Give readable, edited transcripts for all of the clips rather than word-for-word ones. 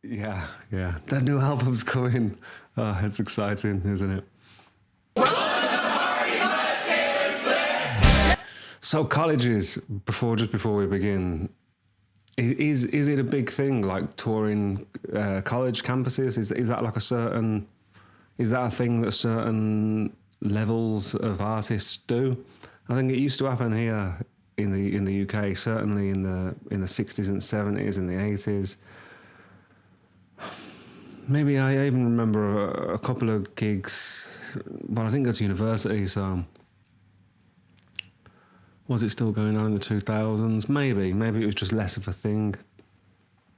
Yeah, yeah. That new album's coming. Oh, it's exciting, isn't it? So colleges, just before we begin, is it a big thing, like touring college campuses? Is that like is that a thing that certain levels of artists do? I think it used to happen here in the UK, certainly in the 60s and 70s and the 80s. Maybe I even remember a couple of gigs, but I didn't go to university, so was it still going on in the 2000s? Maybe it was just less of a thing.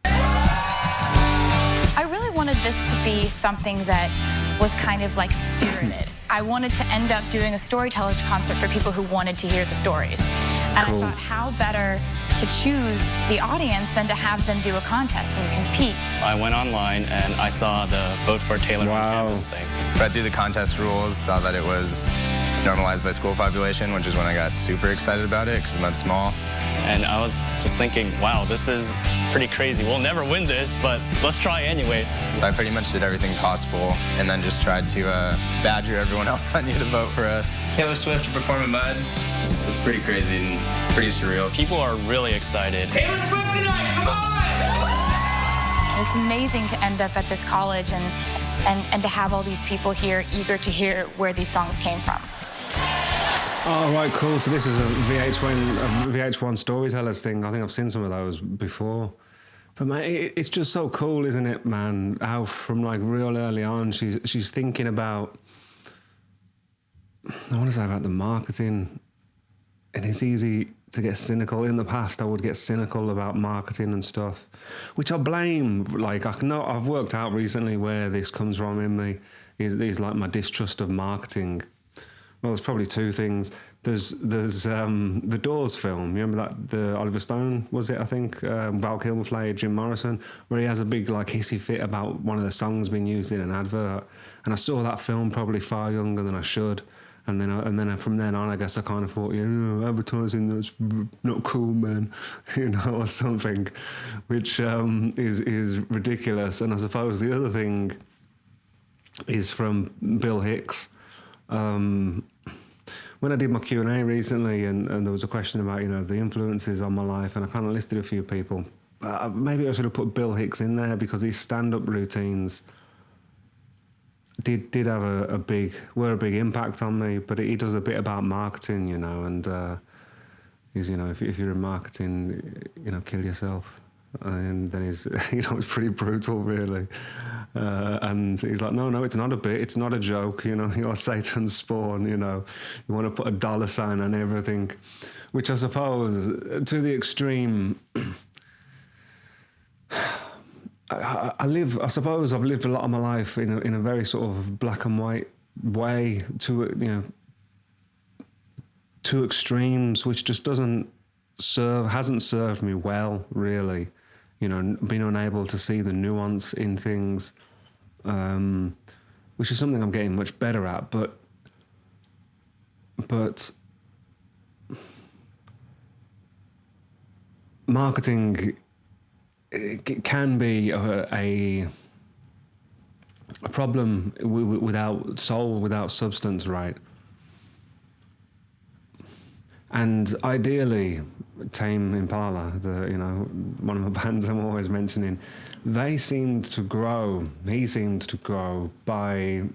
I really wanted this to be something that was kind of like spirited. I wanted to end up doing a storytellers concert for people who wanted to hear the stories. And cool. I thought, how better to choose the audience than to have them do a contest and compete. I went online and I saw the Vote for Taylor on Campus thing. Read through the contest rules, saw that it was normalized by school population, which is when I got super excited about it because it meant small. And I was just thinking, wow, this is pretty crazy. We'll never win this, but let's try anyway. So I pretty much did everything possible and then just tried to badger everyone else I knew to vote for us. Taylor Swift to perform in Mud, it's pretty crazy and pretty surreal. People are really excited. Taylor Swift tonight, come on! It's amazing to end up at this college and to have all these people here eager to hear where these songs came from. Oh, right, cool. So this is a VH1 Storytellers thing. I think I've seen some of those before. But, man, it's just so cool, isn't it, man? How from, like, real early on, she's thinking about... I want to say about the marketing. And it's easy to get cynical. In the past, I would get cynical about marketing and stuff, which I blame. Like, I know I've worked out recently where this comes from in me, is like my distrust of marketing. Well, there's probably two things. There's the Doors film. You remember that, the Oliver Stone, was it, I think? Val Kilmer played Jim Morrison, where he has a big, like, hissy fit about one of the songs being used in an advert. And I saw that film probably far younger than I should. And then from then on, I guess I kind of thought, yeah, no, advertising, that's not cool, man, you know, or something, which is ridiculous. And I suppose the other thing is from Bill Hicks. When I did my Q&A recently and there was a question about, you know, the influences on my life, and I kind of listed a few people. Maybe I should have put Bill Hicks in there because his stand-up routines did have a big impact on me, but he does a bit about marketing, you know, and he's, you know, if you're in marketing, you know, kill yourself. And then he's, you know, it's pretty brutal, really. And he's like, no, it's not a bit, it's not a joke, you know, you're Satan's spawn, you know. You want to put a dollar sign on everything, which I suppose, to the extreme, I suppose I've lived a lot of my life in a very sort of black and white way, to extremes, which just hasn't served me well, really. You know, being unable to see the nuance in things, which is something I'm getting much better at. But marketing, it can be a problem without soul, without substance, right? And ideally, Tame Impala, one of the bands I'm always mentioning, he seemed to grow by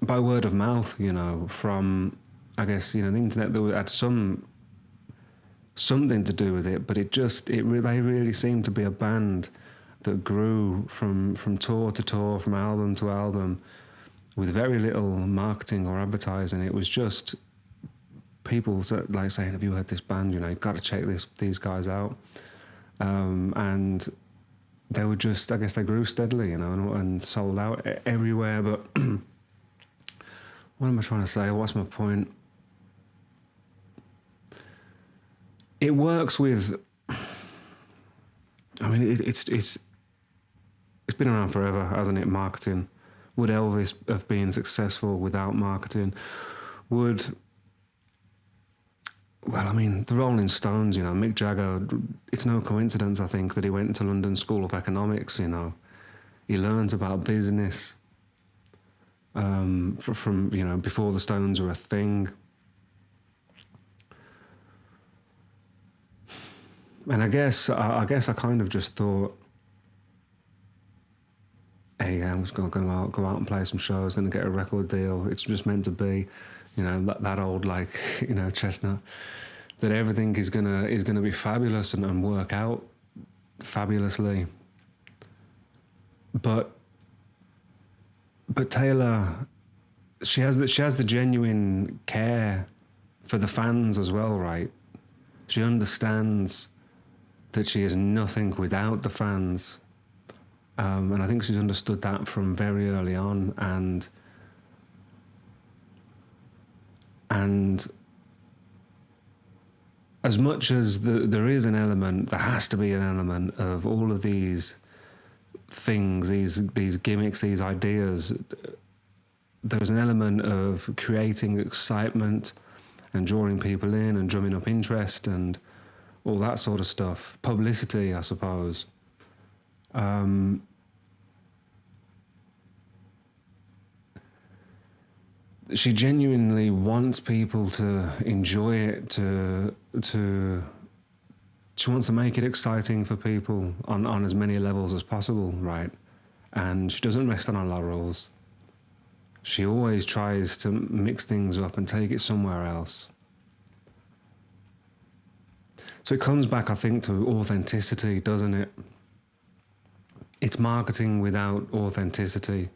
word of mouth, you know, from, I guess, you know, the internet that had something to do with it, but they really seemed to be a band that grew from tour to tour, from album to album, with very little marketing or advertising. It was just people like saying, have you heard this band? You know, you've got to check these guys out. And they were just, I guess they grew steadily, you know, and sold out everywhere. But what am I trying to say? What's my point? It works with, I mean, it's been around forever, hasn't it, marketing? Would Elvis have been successful without marketing? Would well, I mean, the Rolling Stones, you know, Mick Jagger, it's no coincidence, I think, that he went to London School of Economics, you know. He learns about business from, you know, before the Stones were a thing. And I guess I kind of just thought, hey, yeah, I'm just going to go out and play some shows, going to get a record deal. It's just meant to be, you know, that old, like, you know, chestnut, that everything is gonna be fabulous and work out fabulously. But Taylor, she has the genuine care for the fans as well, right? She understands that she is nothing without the fans. And I think she's understood that from very early on, and as much as there is an element, there has to be an element of all of these things, these gimmicks, these ideas. There's an element of creating excitement and drawing people in and drumming up interest and all that sort of stuff. Publicity, I suppose. She genuinely wants people to enjoy it, she wants to make it exciting for people on as many levels as possible, right? And she doesn't rest on her laurels. She always tries to mix things up and take it somewhere else. So it comes back, I think, to authenticity, doesn't it? It's marketing without authenticity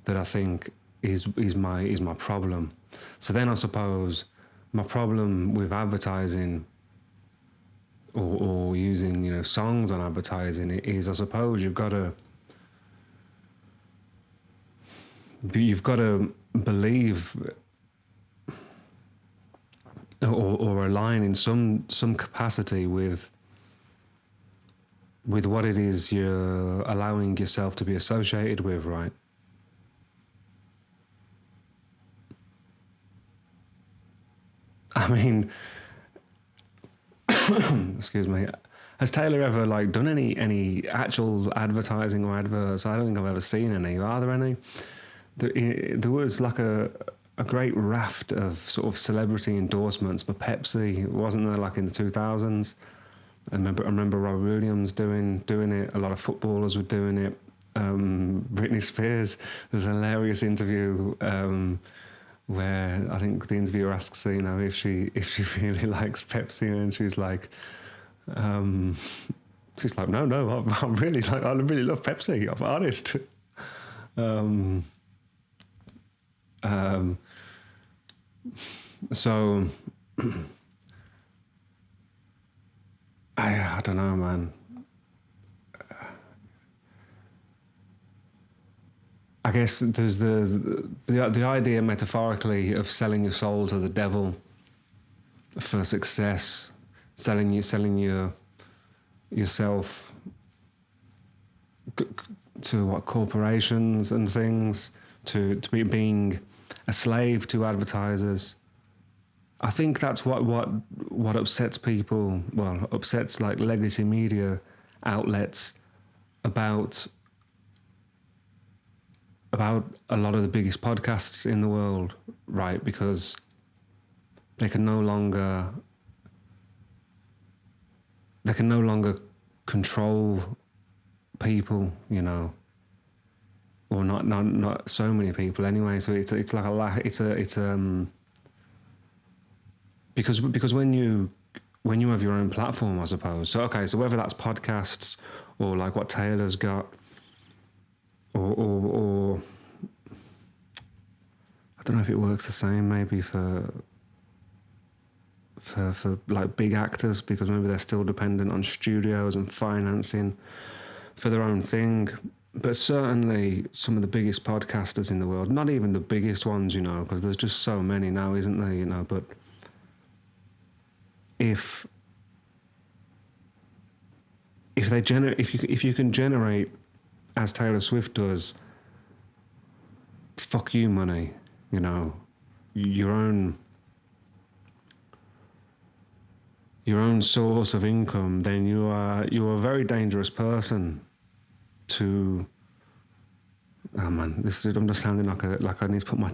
that I think is my problem. So then I suppose my problem with advertising or using, you know, songs on advertising is, I suppose you've got to believe or align in some capacity with what it is you're allowing yourself to be associated with, right? I mean, excuse me, has Taylor ever like done any actual advertising or adverts? I don't think I've ever seen any. Are there any? There was like a great raft of sort of celebrity endorsements for Pepsi, wasn't there, like in the 2000s? I remember Robbie Williams doing it. A lot of footballers were doing it. Britney Spears. There's a hilarious interview where I think the interviewer asks her, you know, if she really likes Pepsi, and she's like, no, I really love Pepsi. I'm honest. So I don't know, man. I guess there's the idea metaphorically of selling your soul to the devil for success, selling yourself to what, corporations and things, to being a slave to advertisers. I think that's what upsets people. Well, upsets like legacy media outlets about a lot of the biggest podcasts in the world, right? Because they can no longer control people, you know, or not so many people anyway. So it's like because when you have your own platform, I suppose. So okay, so whether that's podcasts or like what Taylor's got, or I don't know if it works the same maybe for like big actors, because maybe they're still dependent on studios and financing for their own thing. But certainly some of the biggest podcasters in the world, not even the biggest ones, you know, because there's just so many now, isn't there, you know, but if you can generate, as Taylor Swift does, fuck you money, you know, your own your own source of income, then you are a very dangerous person to. Oh man, I'm just sounding like I need to put my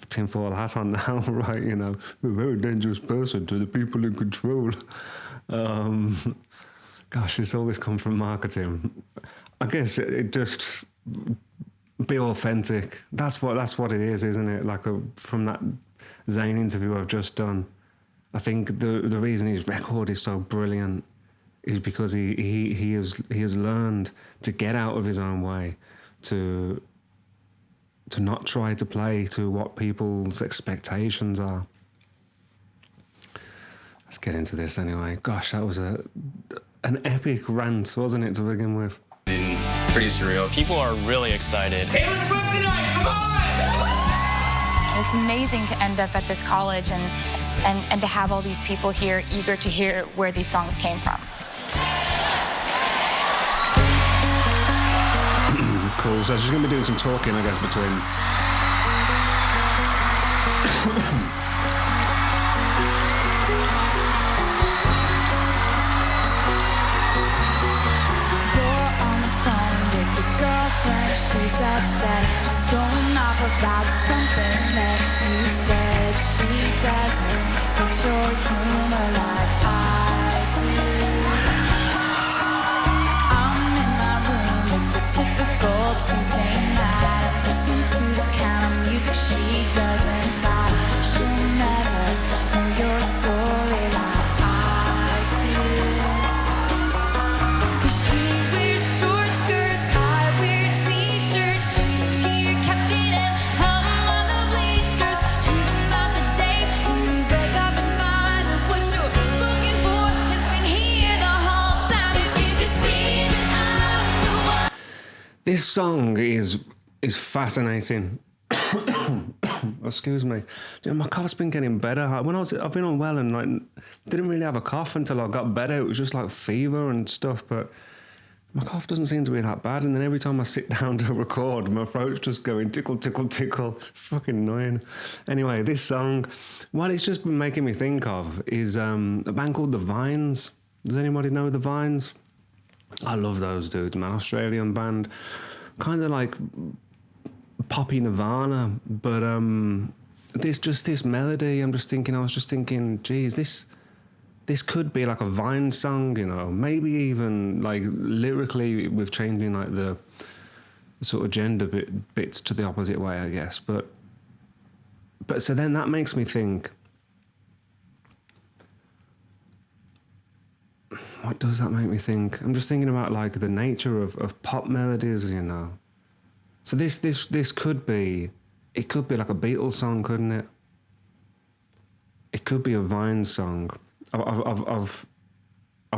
tinfoil hat on now, right? You know, a very dangerous person to the people in control. Gosh, all this come from marketing. I guess it just be authentic. That's what it is, isn't it? Like from that Zayn interview I've just done, I think the reason his record is so brilliant is because he has learned to get out of his own way, to not try to play to what people's expectations are. Let's get into this anyway. Gosh, that was an epic rant, wasn't it, to begin with? Pretty surreal. People are really excited. Taylor Swift tonight, come on! It's amazing to end up at this college and to have all these people here eager to hear where these songs came from. Cool. So she's going to be doing some talking, I guess, between. You're on the phone with your girlfriend. She's upset. She's going off about something that you said. She doesn't get your humor like I do. I'm in my room. It's a typical Tuesday night. Listen to the kind of music she doesn't like. She'll never know your story like I do. 'Cause she wears short skirts, I wear t-shirts. She's here, Captain, and I'm on the bleachers. Dreaming about the day when we wake up and find that what you're looking for has been here the whole time. If you could see that I'm the one. This song is fascinating. Excuse me. You know, my cough's been getting better. I've been unwell and like didn't really have a cough until I got better. It was just like fever and stuff, but my cough doesn't seem to be that bad. And then every time I sit down to record, my throat's just going tickle, tickle, tickle. Fucking annoying. Anyway, this song, what it's just been making me think of is a band called The Vines. Does anybody know The Vines? I love those dudes, man. Australian band, kind of like poppy Nirvana, but this melody. I was just thinking, geez, this could be like a Vine song, you know, maybe even like lyrically with changing like the sort of gender bits to the opposite way, I guess. But so then that makes me think, what does that make me think? I'm just thinking about like the nature of pop melodies, you know. So this could be, it could be like a Beatles song, couldn't it? It could be a Vine song. I've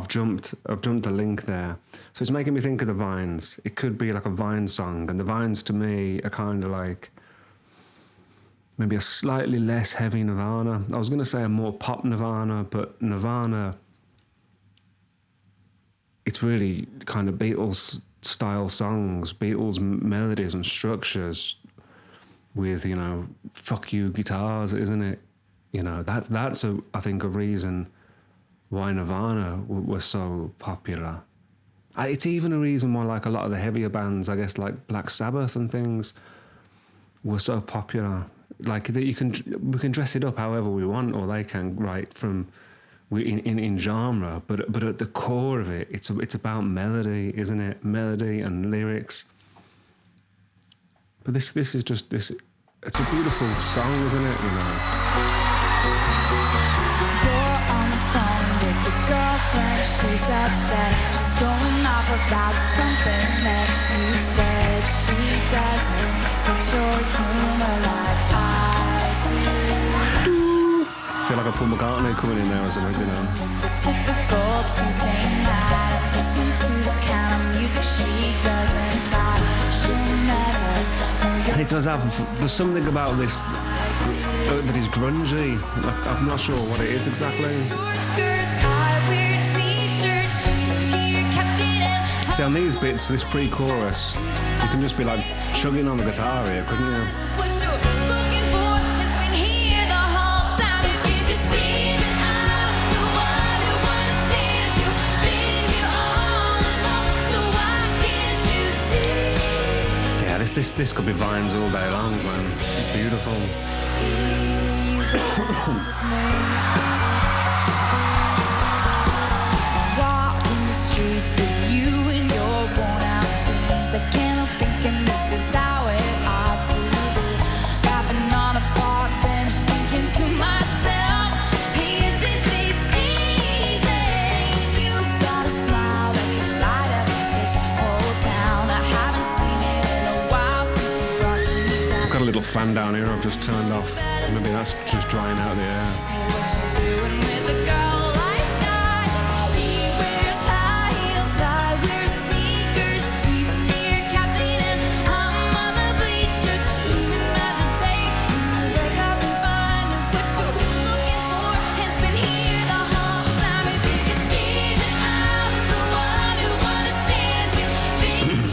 jumped a link there. So it's making me think of the Vines. It could be like a Vine song, and the Vines to me are kind of like maybe a slightly less heavy Nirvana. I was going to say a more pop Nirvana, but Nirvana, it's really kind of Beatles style songs, Beatles melodies and structures with, you know, fuck you guitars, isn't it? You know, that's I think a reason why Nirvana was so popular. It's even a reason why like a lot of the heavier bands, I guess like Black Sabbath and things, were so popular. Like that we can dress it up however we want, or they can, right, from in genre, but at the core of it, it's about melody, isn't it? Melody and lyrics. But this is just this. It's a beautiful song, isn't it? You know. You're on the phone with your girlfriend. She's upset. She's going off about something that you said. She doesn't get your humor like I do. I feel like a Paul McCartney coming in there or something, you know. It's a typical Tuesday night. Listen to the kind of music she doesn't like. She'll never know And it does have, there's something about this that is grungy. I'm not sure what it is exactly. See, on these bits, this pre-chorus, you can just be like chugging on the guitar here, couldn't you? This could be Vines all day long, man. Beautiful. Walking the streets with you in your worn out jeans. I can't help thinking this is how it ought to be. Laughing on a park bench, thinking to myself, hey, isn't this easy? You got a smile that can light up this whole town. I haven't seen it in a while since you brought you down. I've got a little fan down here I've just turned off. Maybe that's just drying out the air. Hey, what you doing with a girl like that? She wears high heels, I wear sneakers. She's cheer captain and I'm on the bleachers. Dreaming about the day when you wake up and find that what you're looking for has been here the whole time. If you could see that I'm the one who understands you, baby.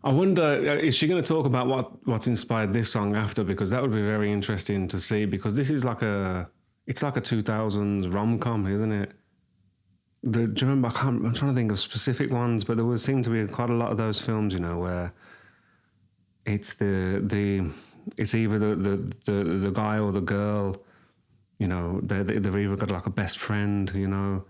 I wonder, is she going to talk about what's inspired this song after? Because that would be very interesting to see. Because this is it's like a 2000s rom-com, isn't it? Do you remember? I'm trying to think of specific ones, but there seem to be quite a lot of those films, you know, where it's it's either the guy or the girl, you know, they've either got like a best friend, you know,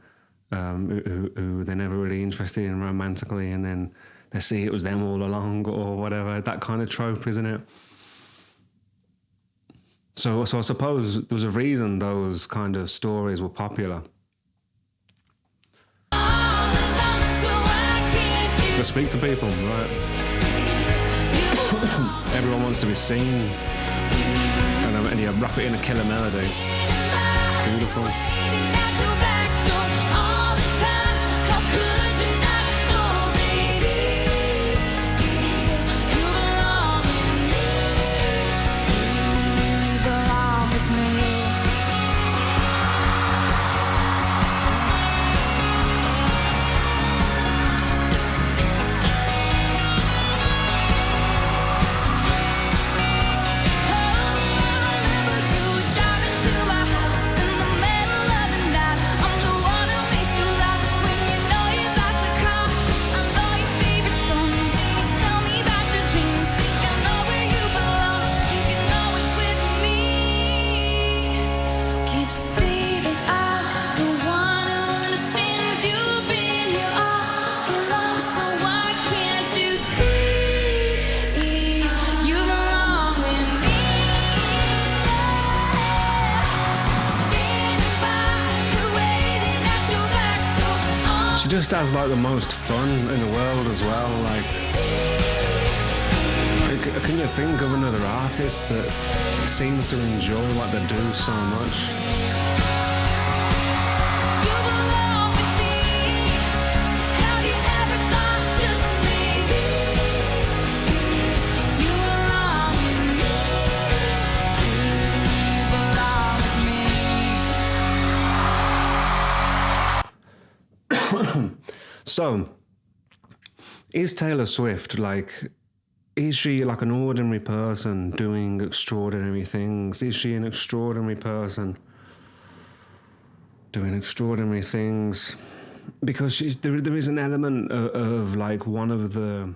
who they're never really interested in romantically, and then they see it was them all along or whatever, that kind of trope, isn't it? So I suppose there was a reason those kind of stories were popular. They speak to people, right? Everyone wants to be seen. And you wrap it in a killer melody. Beautiful. She just has like the most fun in the world as well. Like, can you think of another artist that seems to enjoy what they do so much? So, is Taylor Swift is she like an ordinary person doing extraordinary things? Is she an extraordinary person doing extraordinary things? Because there is an element of like one of the